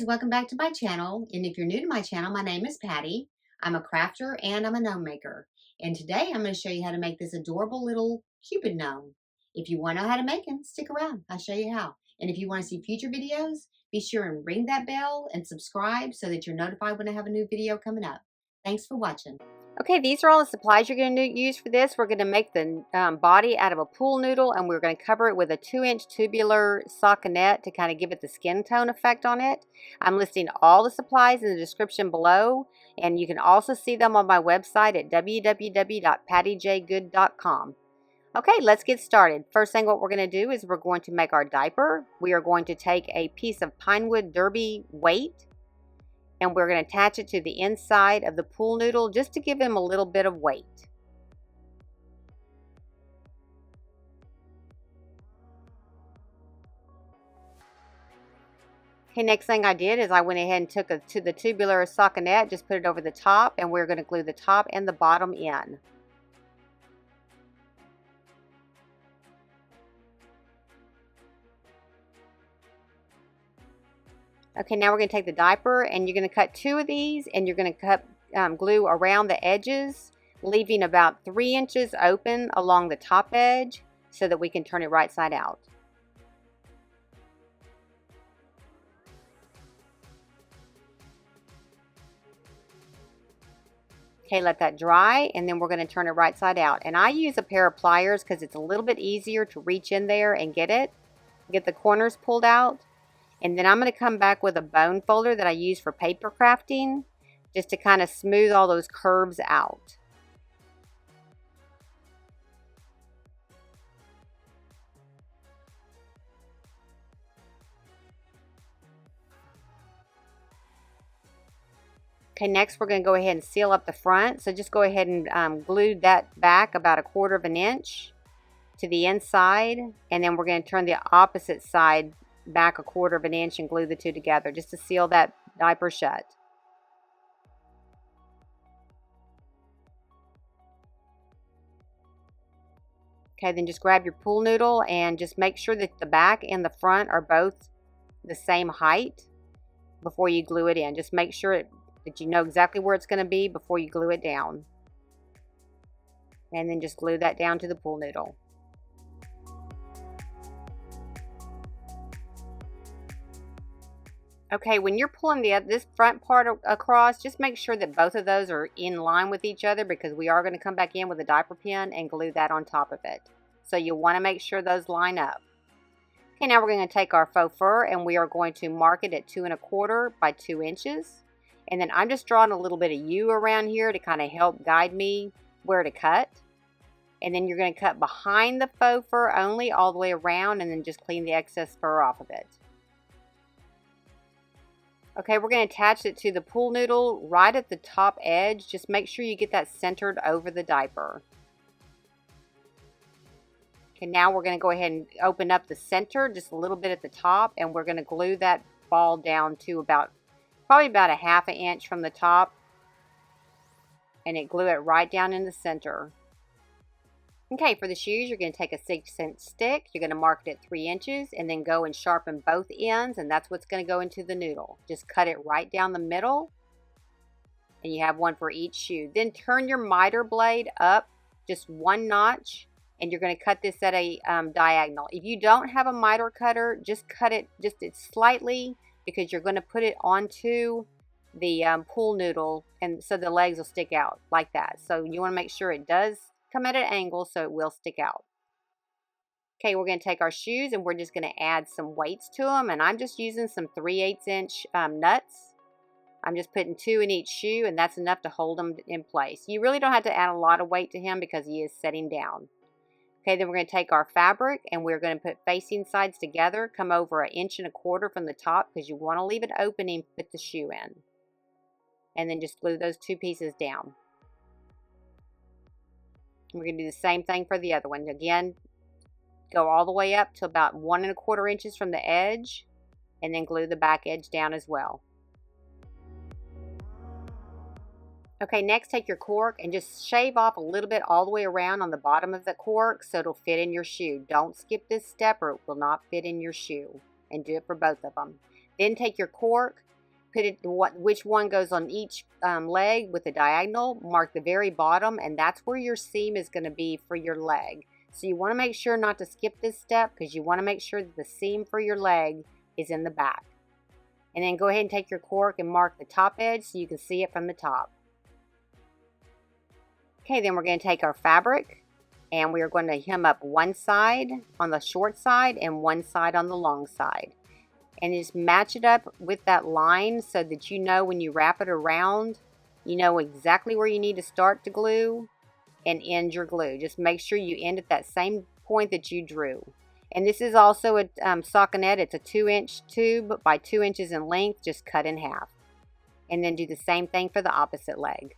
welcome back to my channel. And if you're new to my channel, my name is Patty. I'm a crafter and I'm a gnome maker. And today I'm going to show you how to make this adorable little Cupid gnome. If you want to know how to make him, stick around. I'll show you how. And if you want to see future videos, be sure and ring that bell and subscribe so that you're notified when I have a new video coming up. Thanks for watching. Okay, these are all the supplies you're going to use for this. We're going to make the body out of a pool noodle, and we're going to cover it with a 2-inch tubular stockinette to kind of give it the skin tone effect on it. I'm listing all the supplies in the description below, and you can also see them on my website at www.pattyjgood.com. Okay, let's get started. First thing what we're going to do is we're going to make our diaper. We are going to take a piece of pinewood derby weight, and we're going to attach it to the inside of the pool noodle just to give him a little bit of weight. Okay, next thing I did is I went ahead and took it to the tubular stockinette, just put it over the top, and we're going to glue the top and the bottom in. Okay, now we're going to take the diaper and you're going to cut 2 of these, and you're going to cut glue around the edges, leaving about 3 inches open along the top edge so that we can turn it right side out. Okay, let that dry, and then we're going to turn it right side out. And I use a pair of pliers because it's a little bit easier to reach in there and get the corners pulled out. And then I'm going to come back with a bone folder that I use for paper crafting, just to kind of smooth all those curves out. Okay, next we're going to go ahead and seal up the front. So just go ahead and glue that back about 1/4 of an inch to the inside, and then we're going to turn the opposite side back 1/4 of an inch and glue the two together just to seal that diaper shut. Okay, then just grab your pool noodle and just make sure that the back and the front are both the same height before you glue it in. Just make sure that you know exactly where it's going to be before you glue it down. And then just glue that down to the pool noodle. Okay, when you're pulling this front part across, just make sure that both of those are in line with each other, because we are going to come back in with a diaper pin and glue that on top of it. So you'll want to make sure those line up. Okay, now we're going to take our faux fur and we are going to mark it at 2 1/4 by 2 inches. And then I'm just drawing a little bit of U around here to kind of help guide me where to cut. And then you're going to cut behind the faux fur only, all the way around, and then just clean the excess fur off of it. Okay, we're going to attach it to the pool noodle right at the top edge. Just make sure you get that centered over the diaper. Okay, now we're going to go ahead and open up the center just a little bit at the top, and we're going to glue that ball down to probably about 1/2 inch from the top, and glue it right down in the center. Okay, for the shoes, you're going to take a 6-inch stick. You're going to mark it at 3 inches and then go and sharpen both ends, and that's what's going to go into the noodle. Just cut it right down the middle, and you have one for each shoe. Then turn your miter blade up just 1 notch, and you're going to cut this at a diagonal. If you don't have a miter cutter, just cut it just slightly, because you're going to put it onto the pool noodle, and so the legs will stick out like that. So you want to make sure it does come at an angle so it will stick out. Okay, we're going to take our shoes and we're just going to add some weights to them, and I'm just using some 3/8 inch nuts. I'm just putting 2 in each shoe, and that's enough to hold them in place. You really don't have to add a lot of weight to him because he is setting down. Okay, then we're going to take our fabric and we're going to put facing sides together, come over 1 1/4 inch from the top, because you want to leave it open and put the shoe in. And then just glue those 2 pieces down. We're going to do the same thing for the other one. Again, go all the way up to about 1 1/4 inches from the edge, and then glue the back edge down as well. Okay, next take your cork and just shave off a little bit all the way around on the bottom of the cork so it'll fit in your shoe. Don't skip this step or it will not fit in your shoe. And do it for both of them. Then take your cork, put it which one goes on each leg with the diagonal. Mark the very bottom, and that's where your seam is going to be for your leg. So you want to make sure not to skip this step, because you want to make sure that the seam for your leg is in the back. And then go ahead and take your cork and mark the top edge so you can see it from the top. Okay, then we're going to take our fabric and we are going to hem up one side on the short side and one side on the long side. And just match it up with that line so that you know when you wrap it around, you know exactly where you need to start to glue and end your glue. Just make sure you end at that same point that you drew. And this is also a stockinette. It's a 2-inch tube by 2 inches in length, just cut in half. And then do the same thing for the opposite leg.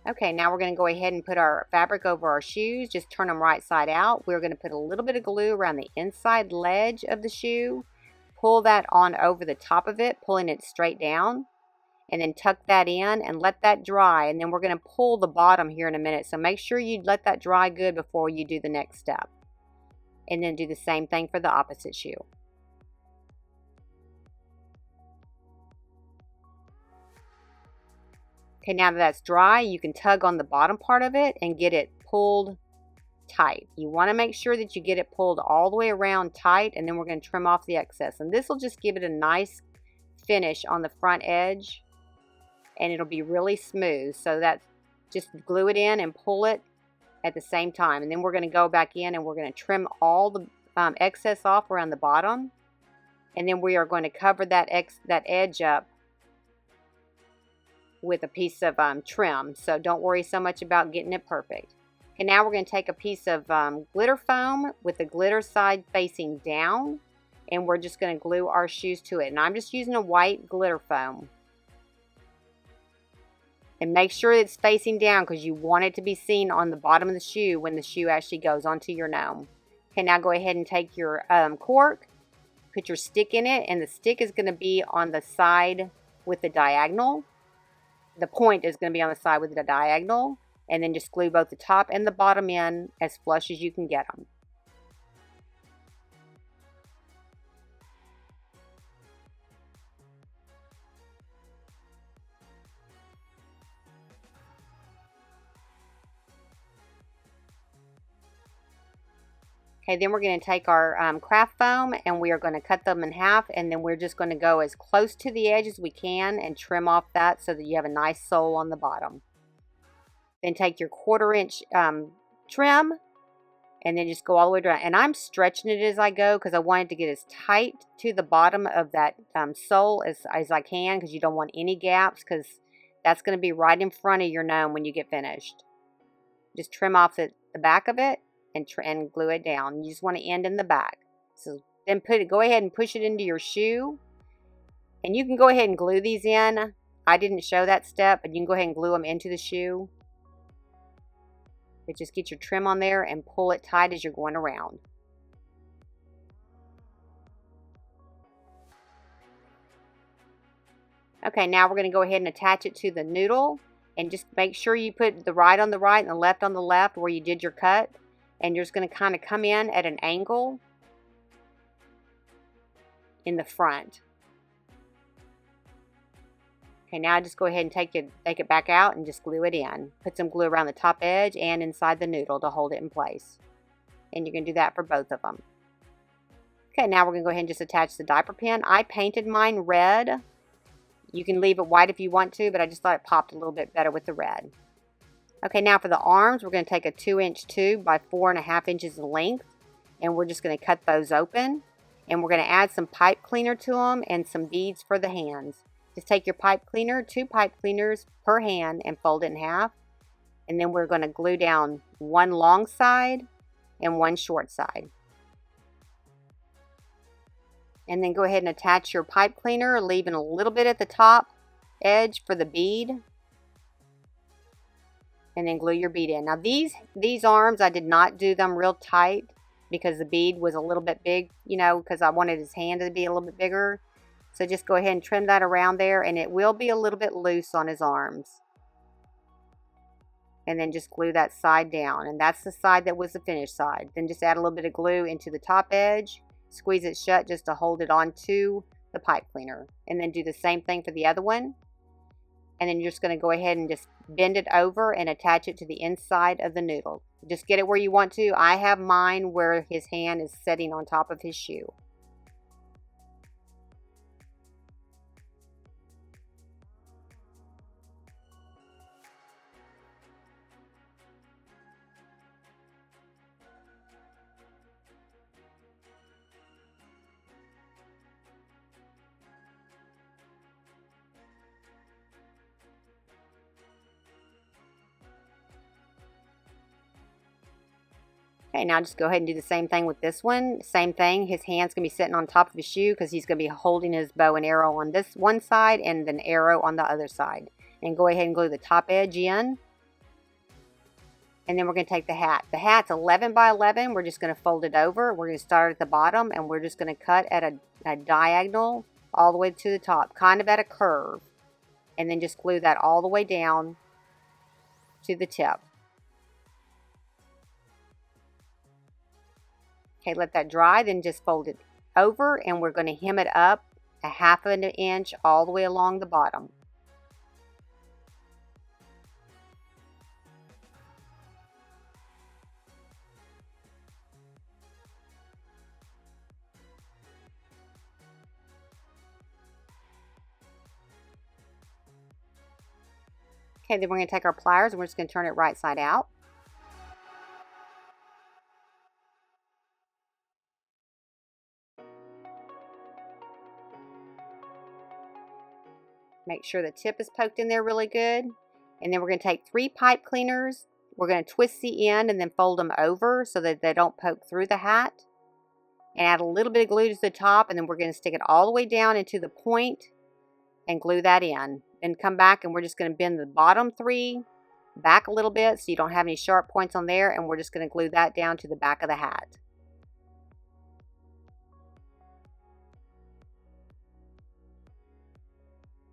Okay, now we're going to go ahead and put our fabric over our shoes. Just turn them right side out. We're going to put a little bit of glue around the inside ledge of the shoe. Pull that on over the top of it, pulling it straight down. And then tuck that in and let that dry. And then we're going to pull the bottom here in a minute. So make sure you let that dry good before you do the next step. And then do the same thing for the opposite shoe. Okay, now that that's dry, you can tug on the bottom part of it and get it pulled tight. You want to make sure that you get it pulled all the way around tight, and then we're going to trim off the excess. And this will just give it a nice finish on the front edge, and it'll be really smooth. So that just glue it in and pull it at the same time. And then we're going to go back in and we're going to trim all the excess off around the bottom. And then we are going to cover that edge up with a piece of trim. So don't worry so much about getting it perfect. Okay, now we're going to take a piece of glitter foam with the glitter side facing down, and we're just going to glue our shoes to it. And I'm just using a white glitter foam. And make sure it's facing down because you want it to be seen on the bottom of the shoe when the shoe actually goes onto your gnome. Okay, now go ahead and take your cork, put your stick in it, and the stick is going to be on the side with the diagonal. The point is going to be on the side with the diagonal. And then just glue both the top and the bottom in as flush as you can get them. Okay, then we're going to take our craft foam and we are going to cut them in half, and then we're just going to go as close to the edge as we can and trim off that so that you have a nice sole on the bottom. Then take your 1/4 inch trim and then just go all the way around. And I'm stretching it as I go because I want it to get as tight to the bottom of that sole as I can, because you don't want any gaps, because that's going to be right in front of your gnome when you get finished. Just trim off the back of it and glue it down. You just want to end in the back. So then go ahead and push it into your shoe. And you can go ahead and glue these in. I didn't show that step, but you can go ahead and glue them into the shoe. But just get your trim on there and pull it tight as you're going around. Okay, now we're going to go ahead and attach it to the noodle. And just make sure you put the right on the right and the left on the left where you did your cut. And you're just going to kind of come in at an angle in the front. Okay, now just go ahead and take it back out and just glue it in. Put some glue around the top edge and inside the noodle to hold it in place. And you're going to do that for both of them. Okay, now we're going to go ahead and just attach the diaper pin. I painted mine red. You can leave it white if you want to, but I just thought it popped a little bit better with the red. Okay, now for the arms, we're going to take a 2-inch tube by 4.5 inches in length, and we're just going to cut those open. And we're going to add some pipe cleaner to them and some beads for the hands. Just take your pipe cleaner, 2 pipe cleaners per hand, and fold it in half. And then we're going to glue down one long side and one short side. And then go ahead and attach your pipe cleaner, leaving a little bit at the top edge for the bead. And then glue your bead in. Now these arms, I did not do them real tight because the bead was a little bit big, you know, because I wanted his hand to be a little bit bigger. So just go ahead and trim that around there, and it will be a little bit loose on his arms. and then just glue that side down. And that's the side that was the finished side. Then just add a little bit of glue into the top edge, squeeze it shut just to hold it onto the pipe cleaner. And then do the same thing for the other one. And then you're just going to go ahead and just bend it over and attach it to the inside of the noodle. Just get it where you want to. I have mine where his hand is sitting on top of his shoe. Okay, now just go ahead and do the same thing with this one. Same thing, his hand's going to be sitting on top of his shoe because he's going to be holding his bow and arrow on this one side and an arrow on the other side. And go ahead and glue the top edge in. And then we're going to take the hat. The hat's 11 by 11. We're just going to fold it over. We're going to start at the bottom and we're just going to cut at a diagonal all the way to the top, kind of at a curve. And then just glue that all the way down to the tip. Okay, let that dry, then just fold it over and we're going to hem it up a 1/2 inch all the way along the bottom. Okay, then we're going to take our pliers and we're just going to turn it right side out. Make sure the tip is poked in there really good. And then we're going to take 3 pipe cleaners. We're going to twist the end and then fold them over so that they don't poke through the hat. And add a little bit of glue to the top, and then we're going to stick it all the way down into the point and glue that in. Then come back and we're just going to bend the bottom 3 back a little bit so you don't have any sharp points on there, and we're just going to glue that down to the back of the hat.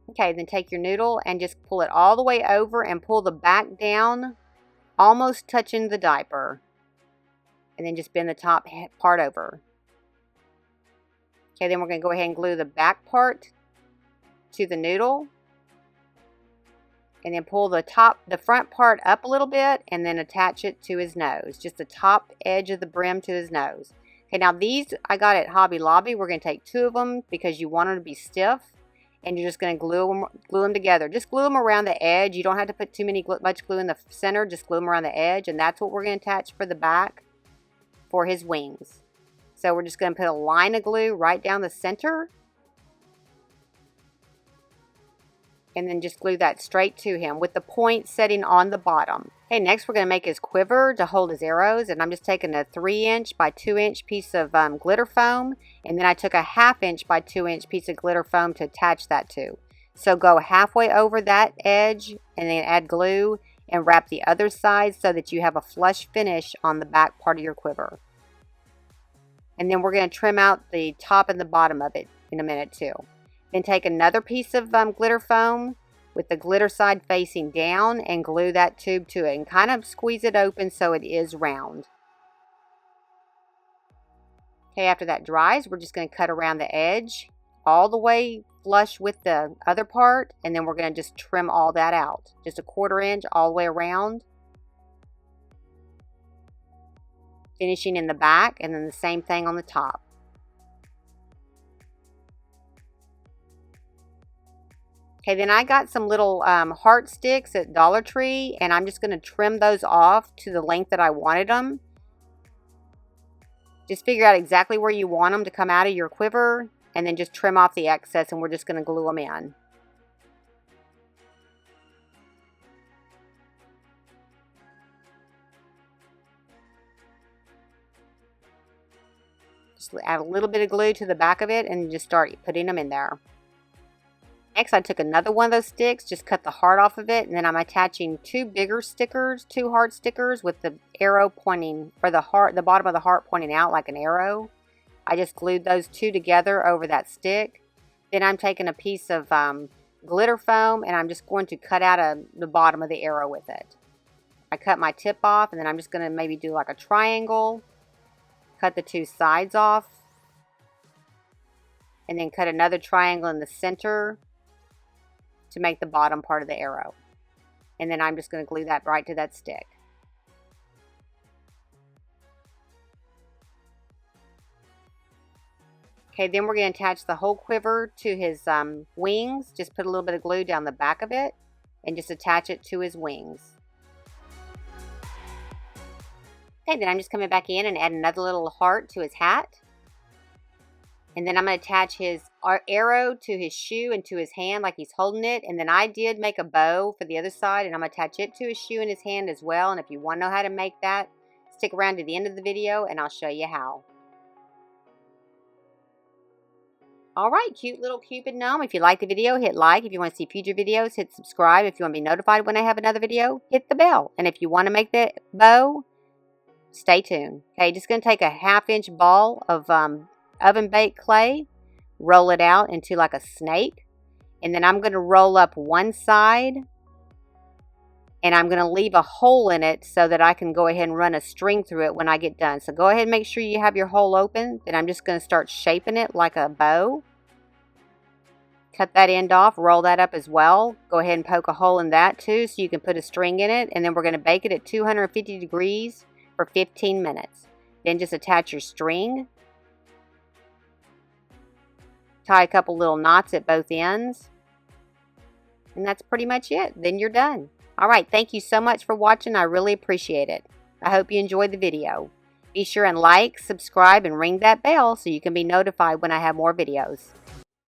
Okay, then take your noodle and just pull it all the way over and pull the back down, almost touching the diaper. And then just bend the top part over. Okay, then we're going to go ahead and glue the back part to the noodle. And then pull the front part up a little bit and then attach it to his nose. Just the top edge of the brim to his nose. Okay, now these I got at Hobby Lobby. We're going to take 2 of them because you want them to be stiff. And you're just going to glue them together. Just glue them around the edge. You don't have to put much glue in the center. Just glue them around the edge. And that's what we're going to attach for the back for his wings. So we're just going to put a line of glue right down the center. And then just glue that straight to him with the point setting on the bottom. Okay, next we're going to make his quiver to hold his arrows. And I'm just taking a 3-inch by 2-inch piece of glitter foam. And then I took a 1/2 inch by 2-inch piece of glitter foam to attach that to. So go halfway over that edge and then add glue and wrap the other side so that you have a flush finish on the back part of your quiver. And then we're going to trim out the top and the bottom of it in a minute too. Then take another piece of glitter foam with the glitter side facing down and glue that tube to it and kind of squeeze it open so it is round. Okay, after that dries, we're just going to cut around the edge all the way flush with the other part, and then we're going to just trim all that out. Just a 1/4 inch all the way around. Finishing in the back, and then the same thing on the top. Okay, then I got some little heart sticks at Dollar Tree, and I'm just going to trim those off to the length that I wanted them. Just figure out exactly where you want them to come out of your quiver, and then just trim off the excess, and we're just going to glue them in. Just add a little bit of glue to the back of it, and just start putting them in there. Next, I took another one of those sticks, just cut the heart off of it, and then I'm attaching 2 bigger stickers, 2 heart stickers with the arrow pointing, or the bottom of the heart pointing out like an arrow. I just glued those 2 together over that stick. Then I'm taking a piece of glitter foam, and I'm just going to cut out the bottom of the arrow with it. I cut my tip off, and then I'm just going to maybe do like a triangle, cut the 2 sides off, and then cut another triangle in the center to make the bottom part of the arrow. And then I'm just going to glue that right to that stick. Okay, then we're going to attach the whole quiver to his wings. Just put a little bit of glue down the back of it and just attach it to his wings. Okay, then I'm just coming back in and add another little heart to his hat. And then I'm going to attach his arrow to his shoe and to his hand like he's holding it. And then I did make a bow for the other side, and I'm going to attach it to his shoe and his hand as well. And if you want to know how to make that, stick around to the end of the video and I'll show you how. Alright, cute little Cupid Gnome. If you like the video, hit like. If you want to see future videos, hit subscribe. If you want to be notified when I have another video, hit the bell. And if you want to make the bow, stay tuned. Okay, just going to take a 1/2 inch ball of oven baked clay, roll it out into like a snake, and then I'm going to roll up one side, and I'm going to leave a hole in it so that I can go ahead and run a string through it when I get done. So go ahead and make sure you have your hole open. Then I'm just going to start shaping it like a bow. Cut that end off, roll that up as well. Go ahead and poke a hole in that too so you can put a string in it. And then we're going to bake it at 250 degrees for 15 minutes. Then just attach your string. Tie a couple little knots at both ends. And that's pretty much it. Then you're done. Alright, thank you so much for watching. I really appreciate it. I hope you enjoyed the video. Be sure and like, subscribe, and ring that bell so you can be notified when I have more videos.